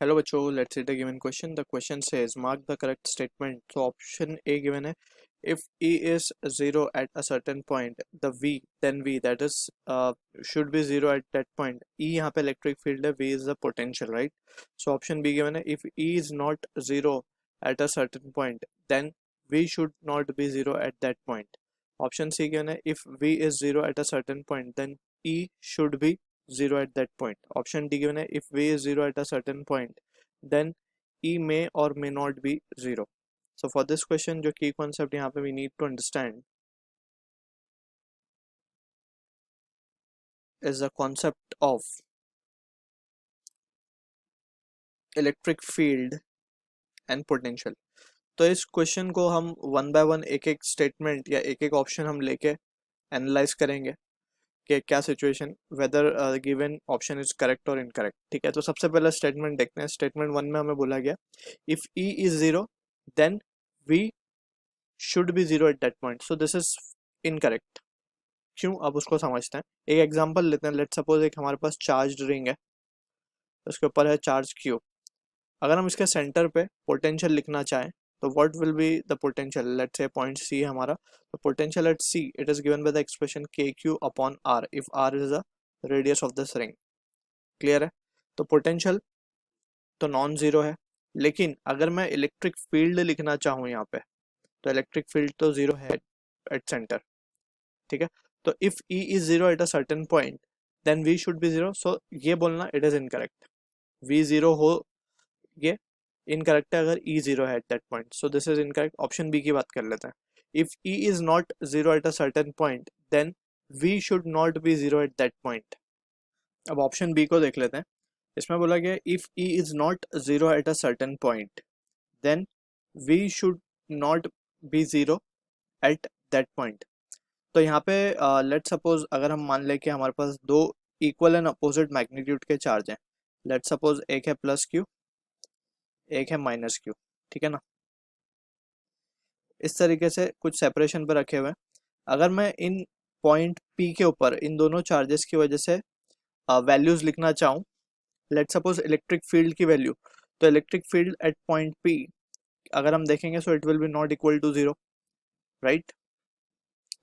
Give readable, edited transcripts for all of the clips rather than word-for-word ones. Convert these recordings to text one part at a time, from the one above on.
Hello बच्चों, let's see the given question. The question says mark the correct statement. So option A given है, if E is 0 at a certain point, the V then V that is should be 0 at that point. E यहाँ पे electric field है, V is the potential, right? So option B given है, if E is not 0 at a certain point, then V should not be 0 at that point. Option C given है, if V is 0 at a certain point, then E should be 0 at that point. Option D given है, if V is 0 at a certain point, then E may or may not be 0. So for this question, जो key concept यहाँ पे we need to understand is the concept of electric field and potential. तो इस question को हम one by one एक एक statement या एक एक ऑप्शन हम लेके एनालाइज करेंगे कि क्या situation weather given option is correct और इनकरेक्ट. ठीक है, तो सबसे पहला स्टेटमेंट देखते हैं. स्टेटमेंट वन में हमें बोला गया if E is 0 then we should be 0 at that point. So this is incorrect. क्यों, अब उसको समझते हैं. एक एग्जांपल लेते हैं. लेट्स सपोज एक हमारे पास चार्ज रिंग है, उसके ऊपर है चार्ज क्यू. अगर हम इसके सेंटर पे पोटेंशियल लिखना चाहें तो what will be the potential. Let's say point C है हमारा, तो potential at C it is given by the expression k q upon R if R is the radius of this ring. Clear है. तो potential तो non zero है, लेकिन अगर मैं इलेक्ट्रिक फील्ड लिखना चाहूँ यहाँ पे तो इलेक्ट्रिक फील्ड तो जीरो है एट सेंटर. ठीक है, तो if E is zero at a certain point then we should be zero. So ये बोलना it is incorrect. V zero हो ये इनकरेक्ट है अगर ई जीरो है at that point. So this is incorrect. Option B की बात कर लेते हैं. If E is not zero at a certain point then we should not be zero at that point. अब ऑप्शन बी को देख लेते हैं. इसमें बोला गया if E is not zero at a certain point then we should not be zero at that point. तो यहाँ पे लेट सपोज अगर हम मान लें कि हमारे पास दो इक्वल एंड अपोजिट मैग्नीट्यूड के चार्ज हैं. लेट सपोज एक है प्लस क्यू, एक है माइनस क्यू. ठीक है ना. इस तरीके से कुछ सेपरेशन पर रखे हुए हैं. अगर मैं इन पॉइंट पी के ऊपर इन दोनों चार्जेस की वजह से वैल्यूज लिखना चाहूँ, लेट सपोज इलेक्ट्रिक फील्ड की वैल्यू, तो electric field at point P अगर हम देखेंगे so it will be not equal to zero, right.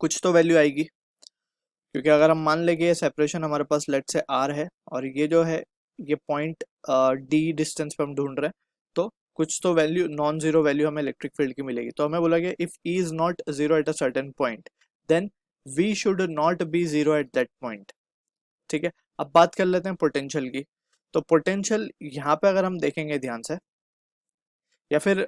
कुछ तो वैल्यू आएगी, क्योंकि अगर हम मान लेंगे ये सेपरेशन हमारे पास लेट से आर है और ये जो है ये पॉइंट डी डिस्टेंस पे हम ढूंढ रहे हैं, तो कुछ तो वैल्यू नॉन जीरो वैल्यू हमें इलेक्ट्रिक फील्ड की मिलेगी. तो हमें बोला गया if E is not zero at a certain point then we should not be zero at that point. ठीक है, अब बात कर लेते हैं पोटेंशियल की. तो पोटेंशियल यहाँ पे अगर हम देखेंगे ध्यान से, या फिर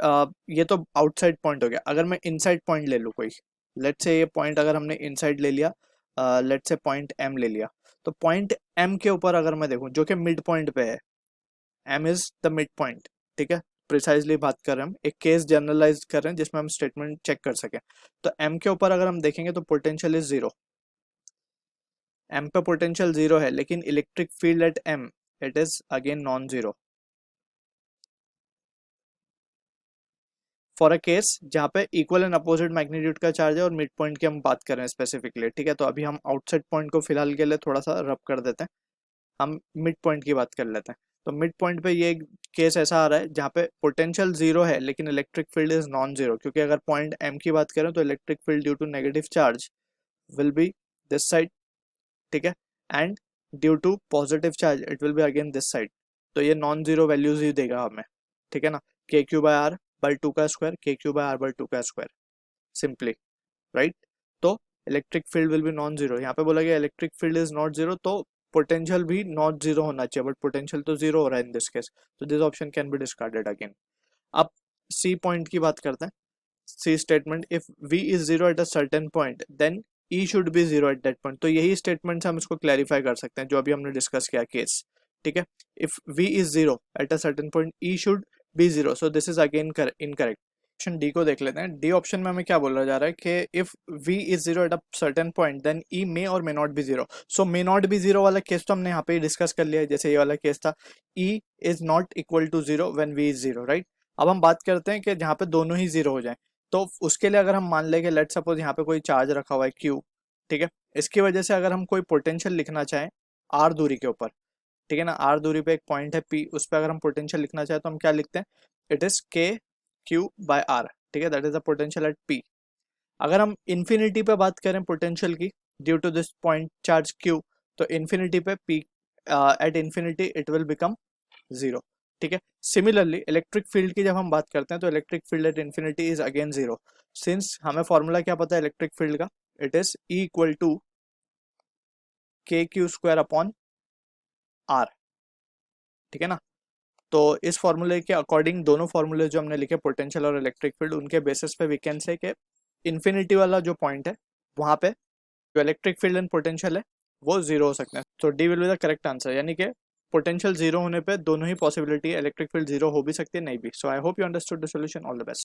ये तो आउटसाइड पॉइंट हो गया. अगर मैं इनसाइड पॉइंट ले लूँ कोई, लेट से ये पॉइंट अगर हमने इनसाइड ले लिया, लेट से पॉइंट एम ले लिया, तो पॉइंट एम के ऊपर अगर मैं देखूं जो कि मिड पॉइंट पे है, M is the mid point. ठीक है, प्रिसाइजली बात कर रहे हैं हम, एक केस जनरलाइज कर रहे हैं जिसमें हम स्टेटमेंट चेक कर सकें. तो एम के ऊपर अगर हम देखेंगे तो पोटेंशियल इज जीरो. एम पे पोटेंशियल जीरो है, लेकिन electric field at M it is again non zero. For a case जहाँ पे इक्वल एंड अपोजिट मैग्नीट्यूड का चार्ज है और मिड पॉइंट की हम बात कर रहे हैं स्पेसिफिकली. ठीक है, तो अभी हम आउटसाइड पॉइंट को फिलहाल के लिए थोड़ा सा रब कर देते हैं, हम मिड पॉइंट की बात कर लेते हैं. तो मिड पॉइंट पे ये केस ऐसा आ रहा है जहाँ पे पोटेंशियल जीरो है लेकिन electric field is non zero, क्योंकि अगर पॉइंट एम की बात करें तो electric field due to negative charge will be this side. ठीक है, and due to positive charge it will be again this side. तो ये नॉन जीरो वैल्यूज ही देगा हमें. ठीक है ना. K Q by R by two का square, K Q by R by two का स्क्वायर, सिंपली, राइट. तो electric field will be non zero. यहाँ पे बोला गया electric field is not zero, तो पोटेंशियल भी नॉट जीरो होना चाहिए, बट पोटेंशियल तो जीरो हो रहा है इन दिस केस, तो this option can be discarded again. अब सी पॉइंट की बात करते हैं. C statement if V is zero at a certain point then E should be zero at that point. तो यही स्टेटमेंट से हम इसको क्लैरिफाई कर सकते हैं जो अभी हमने डिस्कस किया केस. ठीक है, if V is zero at a certain point E should be zero. So this is again incorrect. Option D को देख लेते हैं. डी ऑप्शन में हमें क्या बोला जा रहा है कि if V is zero at a certain point then E may और may not be zero. So may not be zero वाला केस तो हमने यहाँ पे डिस्कस कर लिया है, जैसे ये वाला केस था E is not equal to zero when V is zero, right. अब हम बात करते हैं कि जहाँ पे दोनों ही जीरो हो जाए, तो उसके लिए अगर हम मान लें कि लेट सपोज यहाँ पे कोई चार्ज रखा हुआ है क्यू. ठीक है, इसकी वजह से अगर हम कोई पोटेंशियल लिखना चाहें आर दूरी के ऊपर, ठीक है ना, r दूरी पे एक पॉइंट है p, उस पर अगर हम पोटेंशियल लिखना चाहे तो हम क्या लिखते हैं, it is k q by r, ठीक है, that is the potential at p। अगर हम इन्फिनिटी पे बात करें पोटेंशियल की, due to this point charge q, तो इन्फिनिटी पे p at infinity it will become zero, ठीक है। सिमिलरली इलेक्ट्रिक फील्ड की जब हम बात करते हैं तो electric field at infinity is again zero, since हमें फॉर्मूला क्या पता है इलेक्ट्रिक फील्ड का, it is E equal to K Q square upon R, ठीक है ना। तो इस फॉर्मूले के अकॉर्डिंग दोनों फॉर्मूले जो हमने लिखे पोटेंशियल और इलेक्ट्रिक फील्ड, उनके बेसिस पे वी कैन से कि इन्फिनिटी वाला जो पॉइंट है वहां पे जो इलेक्ट्रिक फील्ड एंड पोटेंशियल है वो जीरो हो सकते हैं। तो D will be the correct answer, यानी कि पोटेंशियल जीरो होने पे दोनों ही पॉसिबिलिटी है, इलेक्ट्रिक फील्ड जीरो हो भी सकती है, नहीं भी। So I hope you understood the solution, all the best.